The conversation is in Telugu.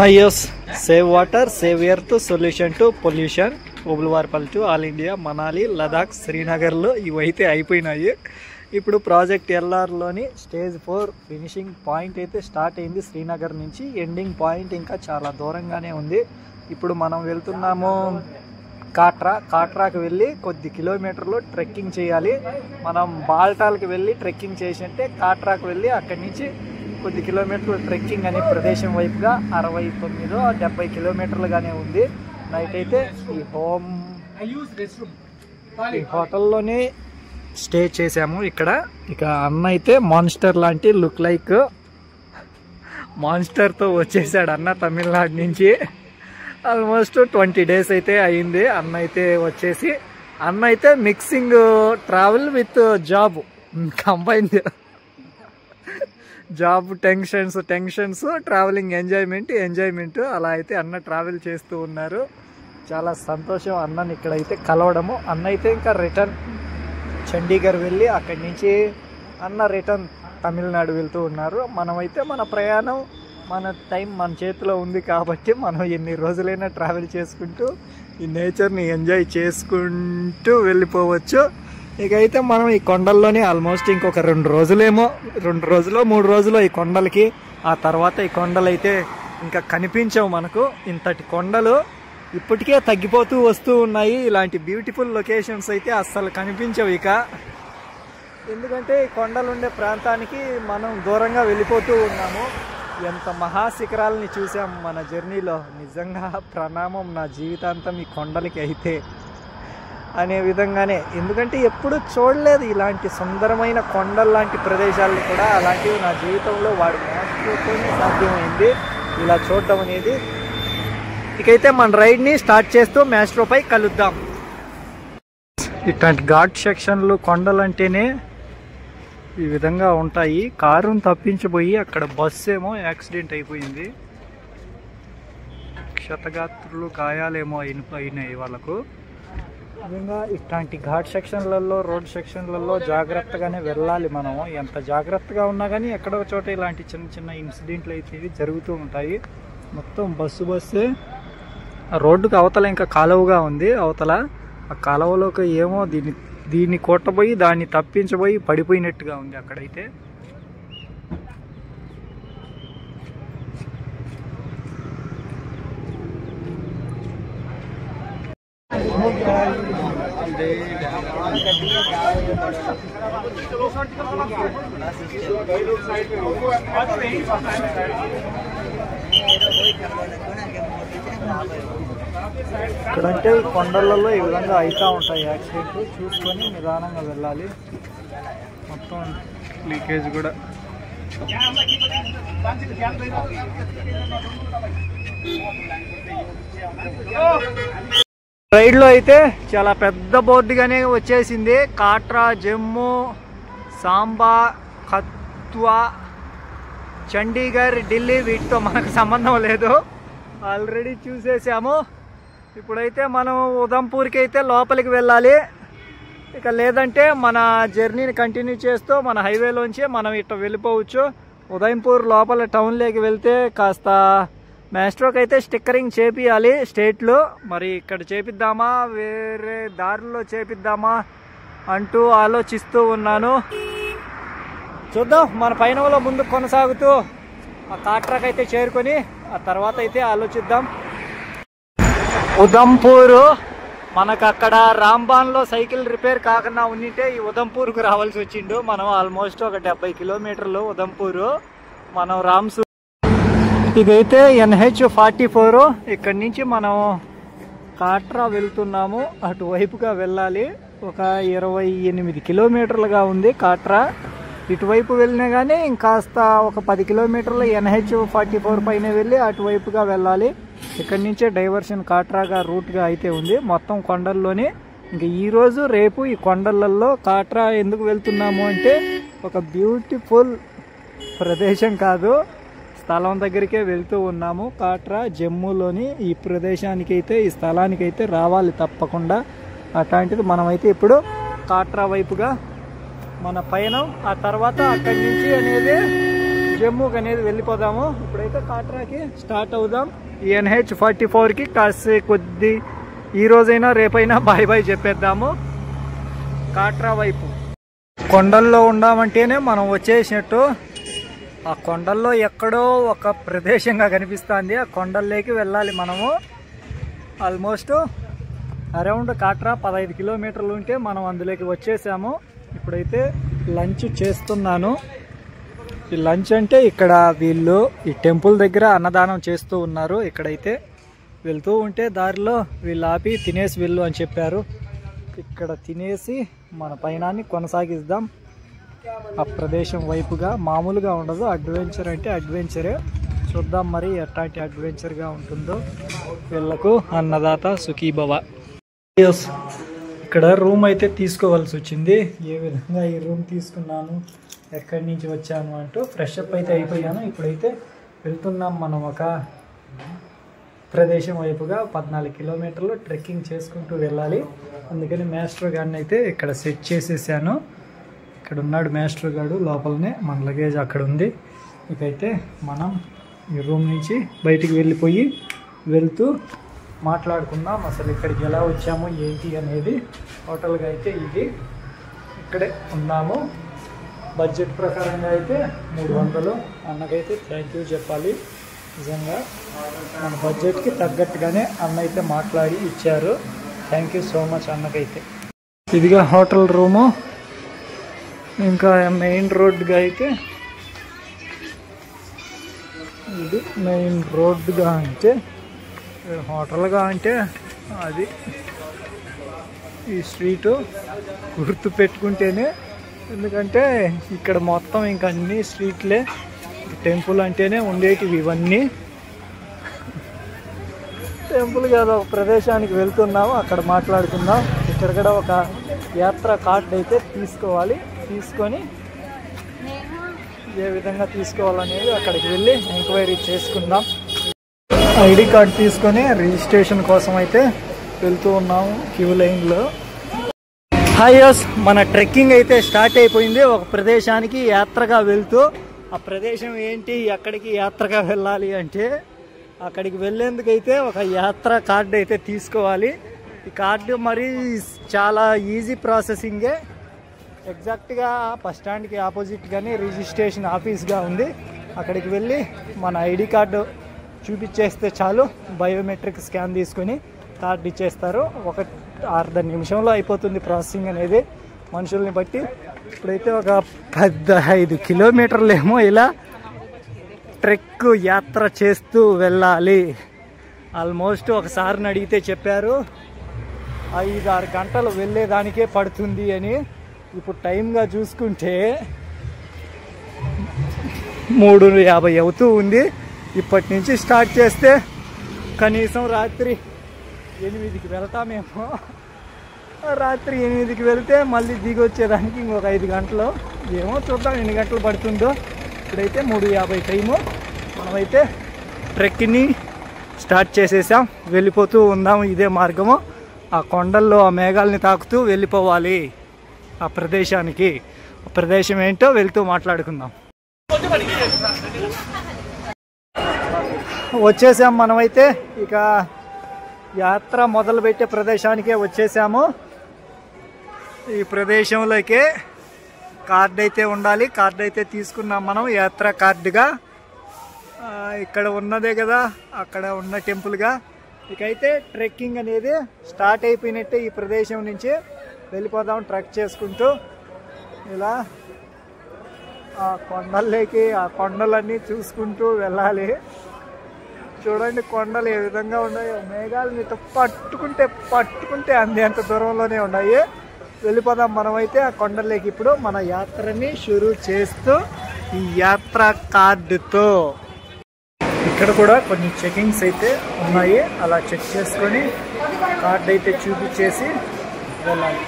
Yes, save water, save earth, solution to pollution. Obulavaripalli to all India, Manali, Ladakh, శ్రీనగర్లో ఇవైతే అయిపోయినాయి. ఇప్పుడు ప్రాజెక్ట్ ఎల్ఆర్లోని స్టేజ్ 4 ఫినిషింగ్ పాయింట్ అయితే స్టార్ట్ అయింది. శ్రీనగర్ నుంచి ఎండింగ్ పాయింట్ ఇంకా చాలా దూరంగానే ఉంది. ఇప్పుడు మనం వెళ్తున్నాము కాట్రాకి వెళ్ళి కొద్ది కిలోమీటర్లు ట్రెక్కింగ్ చేయాలి. మనం బాల్టాల్కి వెళ్ళి ట్రెక్కింగ్ చేసింటే కాట్రాకి వెళ్ళి అక్కడి నుంచి కొద్ది కిలోమీటర్లు ట్రెక్కింగ్ అనే ప్రదేశం వైపుగా 69-70 కిలోమీటర్లుగానే ఉంది. నైట్ అయితే ఈ హోటల్లోనే స్టే చేసాము. ఇక్కడ ఇక అన్న అయితే మాన్స్టర్ లాంటి లుక్ లైక్ మాన్స్టర్తో వచ్చేసాడు అన్న తమిళనాడు నుంచి. ఆల్మోస్ట్ 20 days అయితే అయింది అన్న అయితే వచ్చేసి. అన్న అయితే mixing travel with job combine, job tensions travelling enjoyment అలా అయితే అన్న ట్రావెల్ చేస్తూ ఉన్నారు. చాలా సంతోషం అన్నని ఇక్కడైతే కలవడము. అన్న అయితే ఇంకా రిటర్న్ చండీగఢ్ వెళ్ళి అక్కడి నుంచి అన్న రిటర్న్ తమిళనాడు వెళ్తూ ఉన్నారు. మనమైతే మన ప్రయాణం మన టైం మన చేతిలో ఉంది కాబట్టి మనం ఎన్ని రోజులైనా ట్రావెల్ చేసుకుంటూ ఈ నేచర్ని ఎంజాయ్ చేసుకుంటూ వెళ్ళిపోవచ్చు. ఇకైతే మనం ఈ కొండల్లోనే ఆల్మోస్ట్ ఇంకొక 2 రోజులేమో, 2 రోజులో 3 రోజులు ఈ కొండలకి. ఆ తర్వాత ఈ కొండలు అయితే ఇంకా కనిపించవు మనకు. ఇంతటి కొండలు ఇప్పటికే తగ్గిపోతూ వస్తూ ఉన్నాయి. ఇలాంటి బ్యూటిఫుల్ లొకేషన్స్ అయితే అస్సలు కనిపించవు ఇక. ఎందుకంటే ఈ కొండలు ఉండే ప్రాంతానికి మనం దూరంగా వెళ్ళిపోతూ ఉన్నాము. ఎంత మహాశిఖరాలని చూసాము మన జర్నీలో. నిజంగా ప్రణామం నా జీవితాంతం ఈ కొండలకి అయితే అనే విధంగానే. ఎందుకంటే ఎప్పుడు చూడలేదు ఇలాంటి సుందరమైన కొండల లాంటి ప్రదేశాలను కూడా. అలాంటివి నా జీవితంలో వాడి మ్యాస్ట్రోతోనే సాధ్యమైంది ఇలా చూడటం అనేది. ఇకైతే మన రైడ్ని స్టార్ట్ చేస్తూ మ్యాస్ట్రోపై కలుద్దాం. ఇట్లాంటి ఘాట్ సెక్షన్లు కొండలు అంటేనే ఈ విధంగా ఉంటాయి. కారును తప్పించబోయి అక్కడ బస్సు ఏమో యాక్సిడెంట్ అయిపోయింది. క్షతగాత్రులు గాయాలేమో అయినాయి వాళ్ళకు. నిజంగా ఇట్లాంటి ఘాట్ సెక్షన్లలో, రోడ్ సెక్షన్లలో జాగ్రత్తగానే వెళ్ళాలి మనం. ఎంత జాగ్రత్తగా ఉన్నా కానీ ఎక్కడో చోట ఇలాంటి చిన్న ఇన్సిడెంట్లు అయితే జరుగుతూ ఉంటాయి. మొత్తం బస్సే. ఆ రోడ్డుకు అవతల ఇంకా కాలువగా ఉంది. అవతల ఆ కాలువలోకి ఏమో దీన్ని కొట్టబోయి దాన్ని తప్పించబోయి పడిపోయినట్టుగా ఉంది అక్కడైతే. ఇక్కడంటే ఈ కొండలలో ఈ విధంగా అవుతూ ఉంటాయి యాక్సిడెంట్. చూసుకొని నిదానంగా వెళ్ళాలి. మొత్తం లీకేజ్ కూడా. రైడ్లో అయితే చాలా పెద్ద బోర్డుగానే వచ్చేసింది. కాట్రా, జమ్మూ, సాంబా, కత్వా, చండీగఢ్, ఢిల్లీ వీటితో మనకు సంబంధం లేదు. ఆల్రెడీ చూసేసాము. ఇప్పుడైతే మనం ఉదంపూర్కి అయితే లోపలికి వెళ్ళాలి. ఇక లేదంటే మన జర్నీని కంటిన్యూ చేస్తూ మన హైవేలోంచి మనం ఇట్లా వెళ్ళిపోవచ్చు. ఉదయంపూర్ లోపల టౌన్లోకి వెళ్తే కాస్త మ్యాస్ట్రోకి అయితే స్టిక్కరింగ్ చేపియాలి స్టేట్లో. మరి ఇక్కడ చేపిద్దామా వేరే దారిలో చేపిద్దామా అంటూ ఆలోచిస్తూ ఉన్నాను. చూద్దాం. మన పయనంలో ముందు కొనసాగుతూ ఆ కాట్రాక్ అయితే చేరుకొని ఆ తర్వాత అయితే ఆలోచిద్దాం. ఉదంపూర్ మనకు అక్కడ రాంబాన్లో సైకిల్ రిపేర్ కాకుండా ఉండింటే ఈ ఉదంపూర్కు రావాల్సి వచ్చిండు. మనం ఆల్మోస్ట్ ఒక 70 కిలోమీటర్లు ఉదంపూరు. మనం రామ్సూ ఇదైతే NH44. ఇక్కడి నుంచి మనం కాట్రా వెళ్తున్నాము. అటువైపుగా వెళ్ళాలి. ఒక 28 కిలోమీటర్లుగా ఉంది కాట్రా. ఇటువైపు వెళ్ళినా కానీ ఇంకాస్త ఒక 10 కిలోమీటర్లు NH44 పైన వెళ్ళి అటువైపుగా వెళ్ళాలి. ఇక్కడి నుంచే డైవర్షన్ కాట్రాగా రూట్గా అయితే ఉంది. మొత్తం కొండల్లోనే. ఇంకా ఈరోజు రేపు ఈ కొండలలో కాట్రా ఎందుకు వెళ్తున్నాము అంటే ఒక బ్యూటిఫుల్ ప్రదేశం కాదు, స్థలం దగ్గరికే వెళ్తూ ఉన్నాము. కాట్రా జమ్మూలోని ఈ ప్రదేశానికి అయితే, ఈ స్థలానికి అయితే రావాలి తప్పకుండా. అట్లాంటిది మనమైతే ఇప్పుడు కాట్రా వైపుగా మన పయనం. ఆ తర్వాత అక్కడి నుంచి అనేది జమ్మూకి అనేది వెళ్ళిపోదాము. ఇప్పుడైతే కాట్రాకి స్టార్ట్ అవుదాం. NH44కి కొద్ది ఈ రోజైనా రేపైనా బాయ్ బాయ్ చెప్పేద్దాము. కాట్రా వైపు కొండల్లో ఉండామంటేనే మనం వచ్చేసినట్టు. ఆ కొండల్లో ఎక్కడో ఒక ప్రదేశంగా కనిపిస్తుంది. ఆ కొండల్లోకి వెళ్ళాలి మనము. ఆల్మోస్ట్ అరౌండ్ కాట్రా 15 కిలోమీటర్లు ఉంటే మనం అందులోకి వచ్చేసాము. ఇప్పుడైతే లంచ్ చేస్తున్నాను. ఈ లంచ్ అంటే ఇక్కడ వీళ్ళు ఈ టెంపుల్ దగ్గర అన్నదానం చేస్తూ ఉన్నారు. ఇక్కడైతే వెళ్తూ ఉంటే దారిలో వీళ్ళు ఆపి తినేసి వెళ్ళు అని చెప్పారు. ఇక్కడ తినేసి మన పయనాన్ని కొనసాగిద్దాం. ఆ ప్రదేశం వైపుగా మామూలుగా ఉండదు. అడ్వెంచర్ అంటే అడ్వెంచరే. చూద్దాం మరి ఎట్లాంటి అడ్వెంచర్గా ఉంటుందో. వీళ్ళకు అన్నదాత సుఖీభవ. ఇక్కడ రూమ్ అయితే తీసుకోవాల్సి వచ్చింది. ఏ విధంగా ఈ రూమ్ తీసుకున్నాను, ఎక్కడి నుంచి వచ్చాను అంటూ ఫ్రెష్ అప్ అయితే అయిపోయాను. ఇప్పుడైతే వెళ్తున్నాం మనం ఒక ప్రదేశం వైపుగా. 14 కిలోమీటర్లు ట్రెక్కింగ్ చేసుకుంటూ వెళ్ళాలి. అందుకని మాస్టర్ గారిని అయితే ఇక్కడ సెట్ చేసేసాను. ఇక్కడ ఉన్నాడు మాస్టర్ గారు లోపలనే. మన లగేజ్ అక్కడ ఉంది. ఇకైతే మనం ఈ రూమ్ నుంచి బయటికి వెళ్ళిపోయి వెళ్తూ మాట్లాడుకుందాం అసలు ఇక్కడికి ఎలా వచ్చాము ఏంటి అనేది. టోటల్గా అయితే ఇది ఇక్కడే ఉన్నాము. బడ్జెట్ ప్రకారంగా అయితే 300. అన్నకైతే థ్యాంక్ యూ చెప్పాలి. నిజంగా మన బడ్జెట్కి తగ్గట్టుగానే అన్న అయితే మాట్లాడి ఇచ్చారు. థ్యాంక్ యూ సో మచ్ అన్నకైతే. ఇదిగా హోటల్ రూము. ఇంకా మెయిన్ రోడ్డుగా అయితే ఇది మెయిన్ రోడ్డుగా అంటే హోటల్గా అంటే అది ఈ స్ట్రీటు గుర్తు పెట్టుకుంటేనే. ఎందుకంటే ఇక్కడ మొత్తం ఇంకా అన్ని స్ట్రీట్లే. టెంపుల్ అంటేనే ఉండేటివి ఇవన్నీ. టెంపుల్ కాదు, ఒక ప్రదేశానికి వెళ్తున్నాము, అక్కడ మాట్లాడుకుందాం. ఇక్కడ కూడా ఒక యాత్ర కార్డ్ అయితే తీసుకోవాలి. తీసుకొని ఏ విధంగా తీసుకోవాలనేది అక్కడికి వెళ్ళి ఎంక్వైరీ చేసుకుందాం. ఐడి కార్డ్ తీసుకొని రిజిస్ట్రేషన్ కోసం అయితే వెళ్తూ ఉన్నాము క్యూ లైన్లో. హాయస్, మన ట్రెక్కింగ్ అయితే స్టార్ట్ అయిపోయింది. ఒక ప్రదేశానికి యాత్రగా వెళ్తూ, ఆ ప్రదేశం ఏంటి, ఎక్కడికి యాత్రగా వెళ్ళాలి అంటే అక్కడికి వెళ్ళేందుకైతే ఒక యాత్ర కార్డు అయితే తీసుకోవాలి. ఈ కార్డు మరి చాలా ఈజీ ప్రాసెసింగే. ఎగ్జాక్ట్గా బస్ స్టాండ్కి ఆపోజిట్గానే రిజిస్ట్రేషన్ ఆఫీస్గా ఉంది. అక్కడికి వెళ్ళి మన ఐడి కార్డు చూపించేస్తే చాలు. బయోమెట్రిక్ స్కాన్ తీసుకొని కార్డు ఇచ్చేస్తారు. ఒక అర్ధ నిమిషంలో అయిపోతుంది ప్రాసెసింగ్ అనేది మనుషుల్ని బట్టి. ఇప్పుడైతే ఒక 15 కిలోమీటర్లేమో ఇలా ట్రెక్ యాత్ర చేస్తూ వెళ్ళాలి. ఆల్మోస్ట్ ఒకసారిని అడిగితే చెప్పారు 5-6 గంటలు వెళ్ళేదానికే పడుతుంది అని. ఇప్పుడు టైంగా చూసుకుంటే 3:50 అవుతూ ఉంది. ఇప్పటి నుంచి స్టార్ట్ చేస్తే కనీసం రాత్రి 8కి వెళ్తామేమో. రాత్రి 8కి వెళ్తే మళ్ళీ దిగి వచ్చేదానికి ఇంకొక 5 గంటలు ఏమో, చూద్దాం ఎన్ని గంటలు పడుతుందో. ఇప్పుడైతే 3:50 టైము. మనమైతే ట్రెక్ని స్టార్ట్ చేసేసాం. వెళ్ళిపోతూ ఉందాము ఇదే మార్గము. ఆ కొండల్లో ఆ మేఘాలని తాకుతూ వెళ్ళిపోవాలి ఆ ప్రదేశానికి. ఆ ప్రదేశం ఏంటో వెళ్తూ మాట్లాడుకుందాం. వచ్చేసాం మనమైతే. ఇక యాత్ర మొదలుపెట్టే ప్రదేశానికే వచ్చేసాము. ఈ ప్రదేశంలోకే కార్డు అయితే ఉండాలి. కార్డు అయితే తీసుకున్నాం మనం యాత్ర కార్డుగా. ఇక్కడ ఉన్నదే కదా అక్కడ ఉన్న టెంపుల్గా. ఇకైతే ట్రెక్కింగ్ అనేది స్టార్ట్ అయిపోయినట్టే. ఈ ప్రదేశం నుంచి వెళ్ళిపోదాం ట్రెక్ చేసుకుంటూ. ఇలా ఆ కొండల్లోకి, ఆ కొండలన్నీ చూసుకుంటూ వెళ్ళాలి. చూడండి కొండలు ఏ విధంగా ఉన్నాయో. మేఘాలు మీతో పట్టుకుంటే అంత దూరంలోనే ఉన్నాయి. వెళ్ళిపోదాం మనమైతే ఆ కొండల్లోకి. ఇప్పుడు మన యాత్రని షురూ చేస్తూ ఈ యాత్ర కార్డుతో. ఇక్కడ కూడా కొన్ని చెకింగ్స్ అయితే ఉన్నాయి. అలా చెక్ చేసుకొని కార్డు అయితే చూపించేసి వెళ్ళాలి.